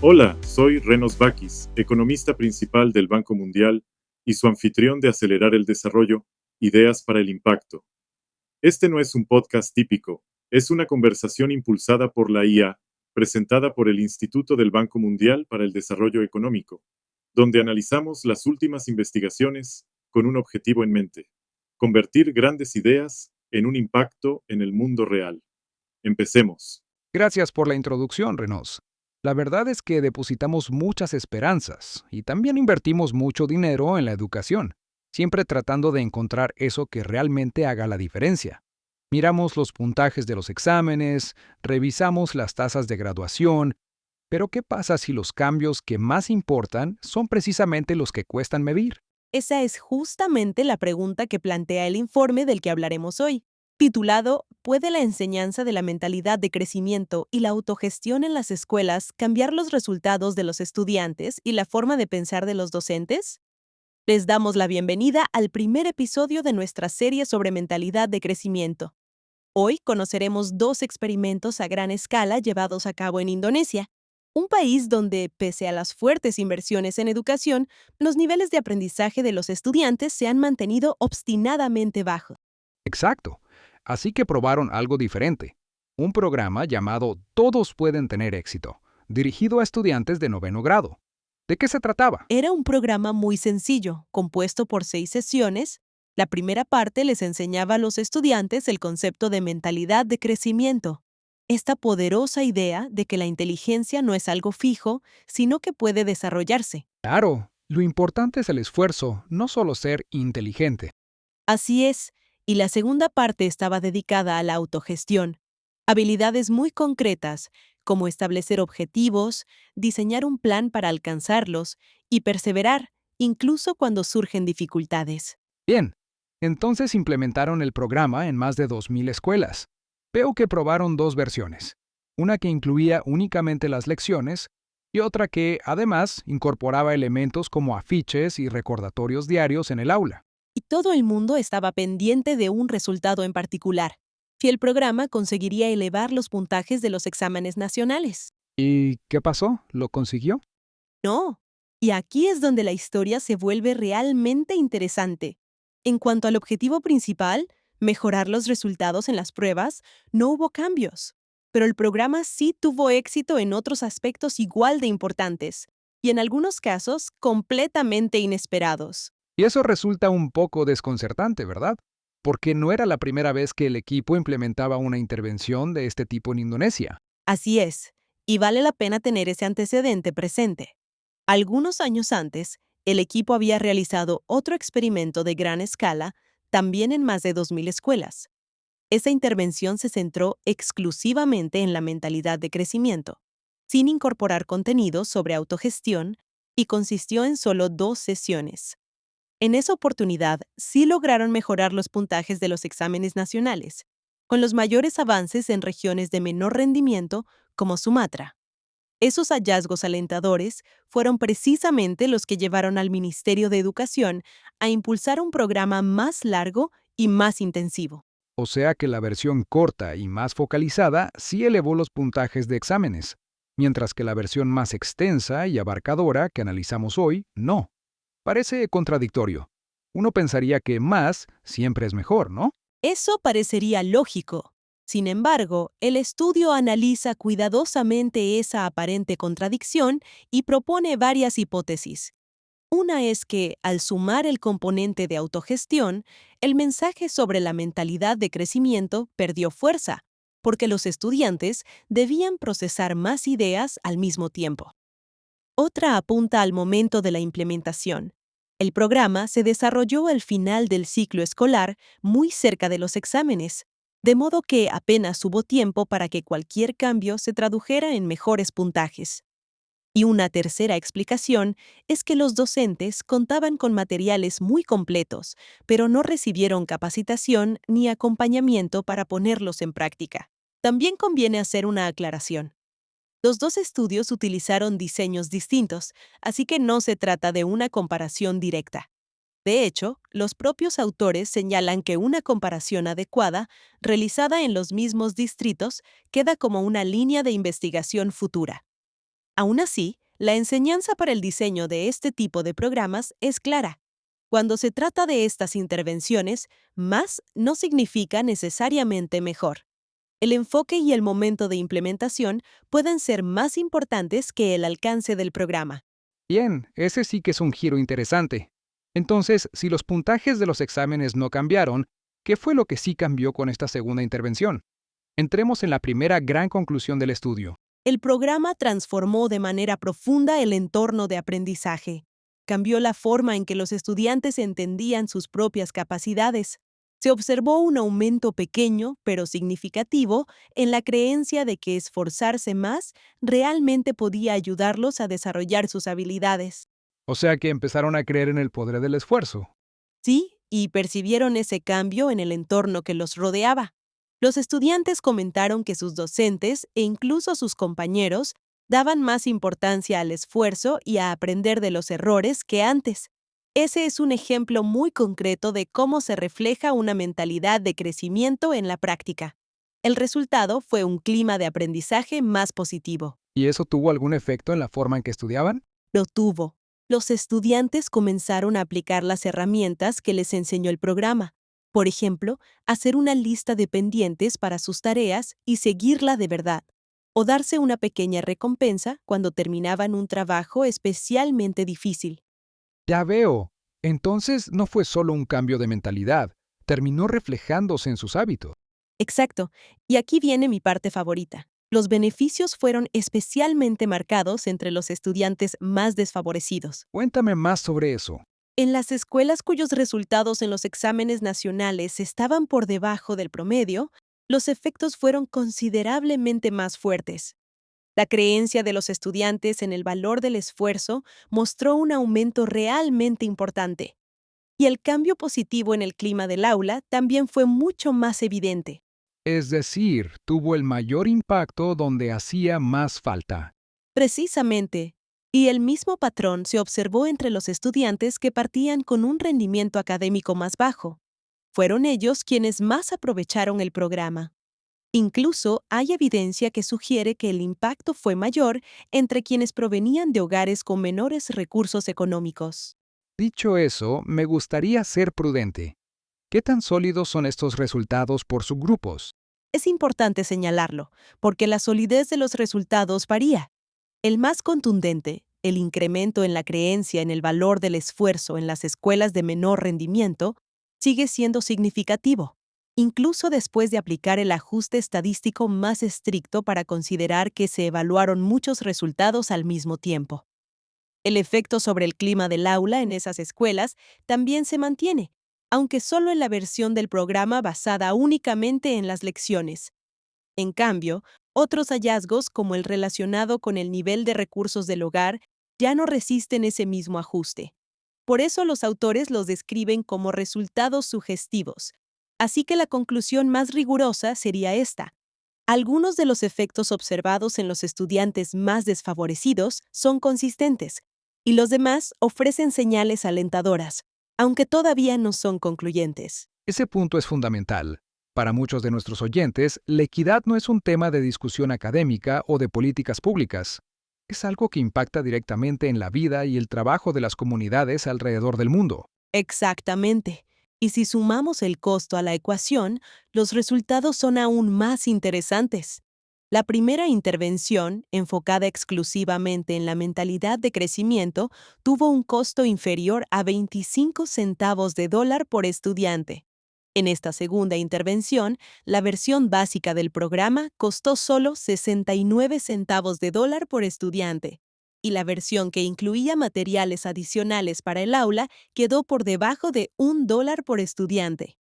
Hola, soy Renos Bakis, economista principal del Banco Mundial y su anfitrión de Acelerar el Desarrollo, Ideas para el Impacto. Este no es un podcast típico, es una conversación impulsada por la IA, presentada por el Instituto del Banco Mundial para el Desarrollo Económico, donde analizamos las últimas investigaciones con un objetivo en mente: convertir grandes ideas en un impacto en el mundo real. Empecemos. Gracias por la introducción, Renos. La verdad es que depositamos muchas esperanzas y también invertimos mucho dinero en la educación, siempre tratando de encontrar eso que realmente haga la diferencia. Miramos los puntajes de los exámenes, revisamos las tasas de graduación, pero ¿qué pasa si los cambios que más importan son precisamente los que cuestan medir? Esa es justamente la pregunta que plantea el informe del que hablaremos hoy, titulado ¿Puede la enseñanza de la mentalidad de crecimiento y la autogestión en las escuelas cambiar los resultados de los estudiantes y la forma de pensar de los docentes? Les damos la bienvenida al primer episodio de nuestra serie sobre mentalidad de crecimiento. Hoy conoceremos dos experimentos a gran escala llevados a cabo en Indonesia, un país donde, pese a las fuertes inversiones en educación, los niveles de aprendizaje de los estudiantes se han mantenido obstinadamente bajos. Exacto. Así que probaron algo diferente. Un programa llamado Todos pueden tener éxito, dirigido a estudiantes de noveno grado. ¿De qué se trataba? Era un programa muy sencillo, compuesto por 6 sesiones. La primera parte les enseñaba a los estudiantes el concepto de mentalidad de crecimiento. Esta poderosa idea de que la inteligencia no es algo fijo, sino que puede desarrollarse. Claro, lo importante es el esfuerzo, no solo ser inteligente. Así es, y la segunda parte estaba dedicada a la autogestión. Habilidades muy concretas, como establecer objetivos, diseñar un plan para alcanzarlos y perseverar, incluso cuando surgen dificultades. Bien, entonces implementaron el programa en más de 2.000 escuelas. Veo que probaron dos versiones, una que incluía únicamente las lecciones y otra que, además, incorporaba elementos como afiches y recordatorios diarios en el aula. Y todo el mundo estaba pendiente de un resultado en particular: si el programa conseguiría elevar los puntajes de los exámenes nacionales. ¿Y qué pasó? ¿Lo consiguió? No. Y aquí es donde la historia se vuelve realmente interesante. En cuanto al objetivo principal, mejorar los resultados en las pruebas, no hubo cambios. Pero el programa sí tuvo éxito en otros aspectos igual de importantes, y en algunos casos completamente inesperados. Y eso resulta un poco desconcertante, ¿verdad? Porque no era la primera vez que el equipo implementaba una intervención de este tipo en Indonesia. Así es, y vale la pena tener ese antecedente presente. Algunos años antes, el equipo había realizado otro experimento de gran escala, también en más de 2.000 escuelas. Esa intervención se centró exclusivamente en la mentalidad de crecimiento, sin incorporar contenidos sobre autogestión, y consistió en solo 2 sesiones. En esa oportunidad, sí lograron mejorar los puntajes de los exámenes nacionales, con los mayores avances en regiones de menor rendimiento como Sumatra. Esos hallazgos alentadores fueron precisamente los que llevaron al Ministerio de Educación a impulsar un programa más largo y más intensivo. O sea que la versión corta y más focalizada sí elevó los puntajes de exámenes, mientras que la versión más extensa y abarcadora que analizamos hoy, no. Parece contradictorio. Uno pensaría que más siempre es mejor, ¿no? Eso parecería lógico. Sin embargo, el estudio analiza cuidadosamente esa aparente contradicción y propone varias hipótesis. Una es que, al sumar el componente de autogestión, el mensaje sobre la mentalidad de crecimiento perdió fuerza, porque los estudiantes debían procesar más ideas al mismo tiempo. Otra apunta al momento de la implementación. El programa se desarrolló al final del ciclo escolar, muy cerca de los exámenes, de modo que apenas hubo tiempo para que cualquier cambio se tradujera en mejores puntajes. Y una tercera explicación es que los docentes contaban con materiales muy completos, pero no recibieron capacitación ni acompañamiento para ponerlos en práctica. También conviene hacer una aclaración. Los dos estudios utilizaron diseños distintos, así que no se trata de una comparación directa. De hecho, los propios autores señalan que una comparación adecuada, realizada en los mismos distritos, queda como una línea de investigación futura. Aún así, la enseñanza para el diseño de este tipo de programas es clara. Cuando se trata de estas intervenciones, más no significa necesariamente mejor. El enfoque y el momento de implementación pueden ser más importantes que el alcance del programa. Bien, ese sí que es un giro interesante. Entonces, si los puntajes de los exámenes no cambiaron, ¿qué fue lo que sí cambió con esta segunda intervención? Entremos en la primera gran conclusión del estudio. El programa transformó de manera profunda el entorno de aprendizaje. Cambió la forma en que los estudiantes entendían sus propias capacidades. Se observó un aumento pequeño, pero significativo, en la creencia de que esforzarse más realmente podía ayudarlos a desarrollar sus habilidades. O sea que empezaron a creer en el poder del esfuerzo. Sí, y percibieron ese cambio en el entorno que los rodeaba. Los estudiantes comentaron que sus docentes e incluso sus compañeros daban más importancia al esfuerzo y a aprender de los errores que antes. Ese es un ejemplo muy concreto de cómo se refleja una mentalidad de crecimiento en la práctica. El resultado fue un clima de aprendizaje más positivo. ¿Y eso tuvo algún efecto en la forma en que estudiaban? Lo tuvo. Los estudiantes comenzaron a aplicar las herramientas que les enseñó el programa. Por ejemplo, hacer una lista de pendientes para sus tareas y seguirla de verdad. O darse una pequeña recompensa cuando terminaban un trabajo especialmente difícil. Ya veo. Entonces no fue solo un cambio de mentalidad, terminó reflejándose en sus hábitos. Exacto. Y aquí viene mi parte favorita. Los beneficios fueron especialmente marcados entre los estudiantes más desfavorecidos. Cuéntame más sobre eso. En las escuelas cuyos resultados en los exámenes nacionales estaban por debajo del promedio, los efectos fueron considerablemente más fuertes. La creencia de los estudiantes en el valor del esfuerzo mostró un aumento realmente importante. Y el cambio positivo en el clima del aula también fue mucho más evidente. Es decir, tuvo el mayor impacto donde hacía más falta. Precisamente. Y el mismo patrón se observó entre los estudiantes que partían con un rendimiento académico más bajo. Fueron ellos quienes más aprovecharon el programa. Incluso hay evidencia que sugiere que el impacto fue mayor entre quienes provenían de hogares con menores recursos económicos. Dicho eso, me gustaría ser prudente. ¿Qué tan sólidos son estos resultados por subgrupos? Es importante señalarlo, porque la solidez de los resultados varía. El más contundente, el incremento en la creencia en el valor del esfuerzo en las escuelas de menor rendimiento, sigue siendo significativo, incluso después de aplicar el ajuste estadístico más estricto para considerar que se evaluaron muchos resultados al mismo tiempo. El efecto sobre el clima del aula en esas escuelas también se mantiene, aunque solo en la versión del programa basada únicamente en las lecciones. En cambio, otros hallazgos, como el relacionado con el nivel de recursos del hogar, ya no resisten ese mismo ajuste. Por eso los autores los describen como resultados sugestivos. Así que la conclusión más rigurosa sería esta. Algunos de los efectos observados en los estudiantes más desfavorecidos son consistentes, y los demás ofrecen señales alentadoras, aunque todavía no son concluyentes. Ese punto es fundamental. Para muchos de nuestros oyentes, la equidad no es un tema de discusión académica o de políticas públicas. Es algo que impacta directamente en la vida y el trabajo de las comunidades alrededor del mundo. Exactamente. Y si sumamos el costo a la ecuación, los resultados son aún más interesantes. La primera intervención, enfocada exclusivamente en la mentalidad de crecimiento, tuvo un costo inferior a 25 centavos de dólar por estudiante. En esta segunda intervención, la versión básica del programa costó solo 69 centavos de dólar por estudiante, y la versión que incluía materiales adicionales para el aula quedó por debajo de $1 por estudiante.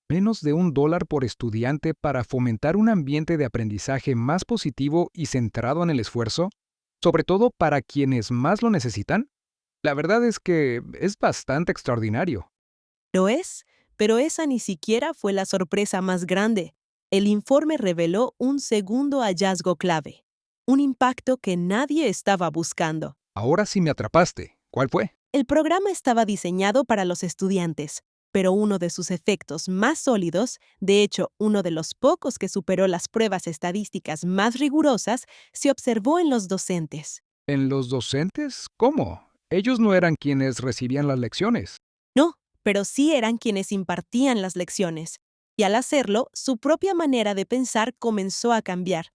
Menos de $1 por estudiante para fomentar un ambiente de aprendizaje más positivo y centrado en el esfuerzo, sobre todo para quienes más lo necesitan. La verdad es que es bastante extraordinario. Lo es, pero esa ni siquiera fue la sorpresa más grande. El informe reveló un segundo hallazgo clave, un impacto que nadie estaba buscando. Ahora sí me atrapaste. ¿Cuál fue? El programa estaba diseñado para los estudiantes, pero uno de sus efectos más sólidos, de hecho uno de los pocos que superó las pruebas estadísticas más rigurosas, se observó en los docentes. ¿En los docentes? ¿Cómo? Ellos no eran quienes recibían las lecciones. No, pero sí eran quienes impartían las lecciones. Y al hacerlo, su propia manera de pensar comenzó a cambiar.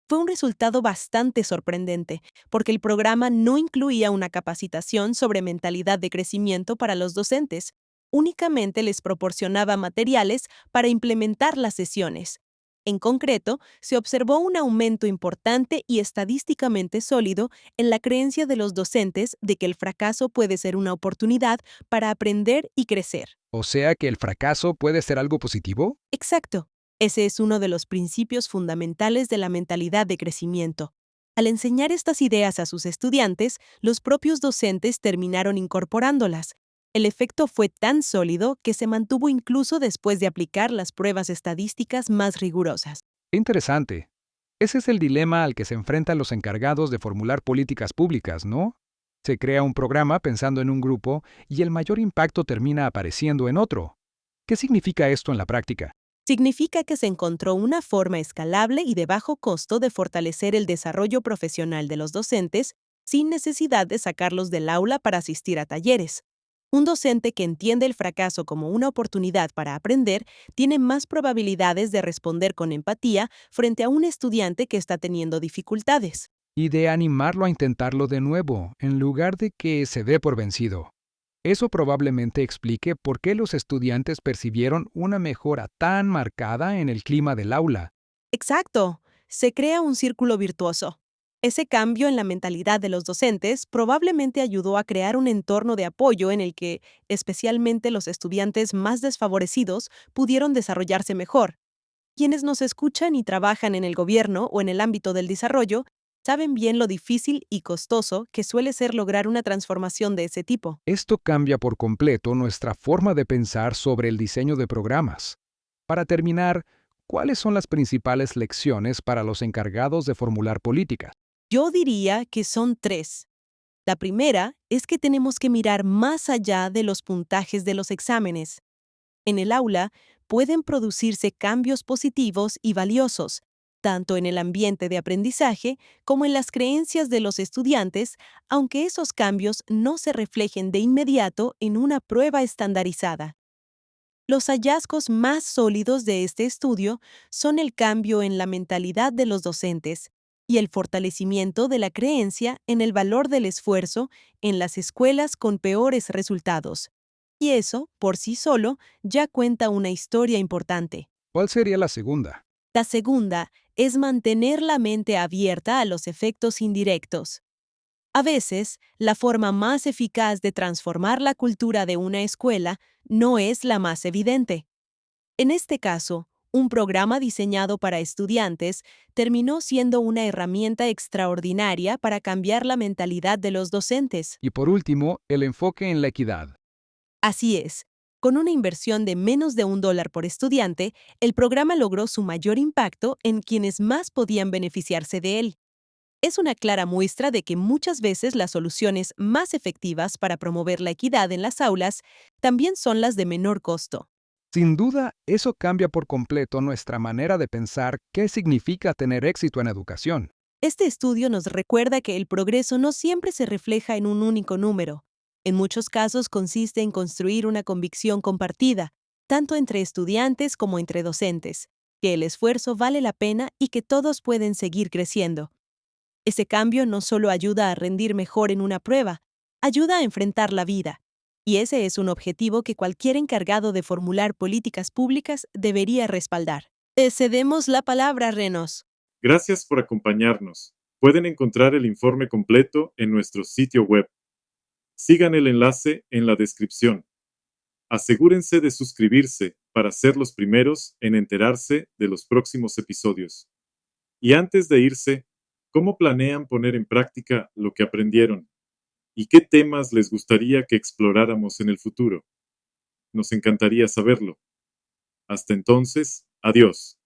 Fue un resultado bastante sorprendente, porque el programa no incluía una capacitación sobre mentalidad de crecimiento para los docentes, únicamente les proporcionaba materiales para implementar las sesiones. En concreto, se observó un aumento importante y estadísticamente sólido en la creencia de los docentes de que el fracaso puede ser una oportunidad para aprender y crecer. O sea que el fracaso puede ser algo positivo. Exacto. Ese es uno de los principios fundamentales de la mentalidad de crecimiento. Al enseñar estas ideas a sus estudiantes, los propios docentes terminaron incorporándolas. El efecto fue tan sólido que se mantuvo incluso después de aplicar las pruebas estadísticas más rigurosas. Qué interesante. Ese es el dilema al que se enfrentan los encargados de formular políticas públicas, ¿no? Se crea un programa pensando en un grupo y el mayor impacto termina apareciendo en otro. ¿Qué significa esto en la práctica? Significa que se encontró una forma escalable y de bajo costo de fortalecer el desarrollo profesional de los docentes sin necesidad de sacarlos del aula para asistir a talleres. Un docente que entiende el fracaso como una oportunidad para aprender tiene más probabilidades de responder con empatía frente a un estudiante que está teniendo dificultades. Y de animarlo a intentarlo de nuevo, en lugar de que se dé por vencido. Eso probablemente explique por qué los estudiantes percibieron una mejora tan marcada en el clima del aula. Exacto. Se crea un círculo virtuoso. Ese cambio en la mentalidad de los docentes probablemente ayudó a crear un entorno de apoyo en el que, especialmente los estudiantes más desfavorecidos, pudieron desarrollarse mejor. Quienes nos escuchan y trabajan en el gobierno o en el ámbito del desarrollo saben bien lo difícil y costoso que suele ser lograr una transformación de ese tipo. Esto cambia por completo nuestra forma de pensar sobre el diseño de programas. Para terminar, ¿cuáles son las principales lecciones para los encargados de formular políticas? Yo diría que son tres. La primera es que tenemos que mirar más allá de los puntajes de los exámenes. En el aula pueden producirse cambios positivos y valiosos, tanto en el ambiente de aprendizaje como en las creencias de los estudiantes, aunque esos cambios no se reflejen de inmediato en una prueba estandarizada. Los hallazgos más sólidos de este estudio son el cambio en la mentalidad de los docentes y el fortalecimiento de la creencia en el valor del esfuerzo en las escuelas con peores resultados. Y eso, por sí solo, ya cuenta una historia importante. ¿Cuál sería la segunda? La segunda es mantener la mente abierta a los efectos indirectos. A veces, la forma más eficaz de transformar la cultura de una escuela no es la más evidente. En este caso, un programa diseñado para estudiantes terminó siendo una herramienta extraordinaria para cambiar la mentalidad de los docentes. Y por último, el enfoque en la equidad. Así es, con una inversión de menos de $1 por estudiante, el programa logró su mayor impacto en quienes más podían beneficiarse de él. Es una clara muestra de que muchas veces las soluciones más efectivas para promover la equidad en las aulas también son las de menor costo. Sin duda, eso cambia por completo nuestra manera de pensar qué significa tener éxito en educación. Este estudio nos recuerda que el progreso no siempre se refleja en un único número. En muchos casos consiste en construir una convicción compartida, tanto entre estudiantes como entre docentes, que el esfuerzo vale la pena y que todos pueden seguir creciendo. Ese cambio no solo ayuda a rendir mejor en una prueba, ayuda a enfrentar la vida. Y ese es un objetivo que cualquier encargado de formular políticas públicas debería respaldar. Te cedemos la palabra, Renos. Gracias por acompañarnos. Pueden encontrar el informe completo en nuestro sitio web. Sigan el enlace en la descripción. Asegúrense de suscribirse para ser los primeros en enterarse de los próximos episodios. Y antes de irse, ¿cómo planean poner en práctica lo que aprendieron? ¿Y qué temas les gustaría que exploráramos en el futuro? Nos encantaría saberlo. Hasta entonces, adiós.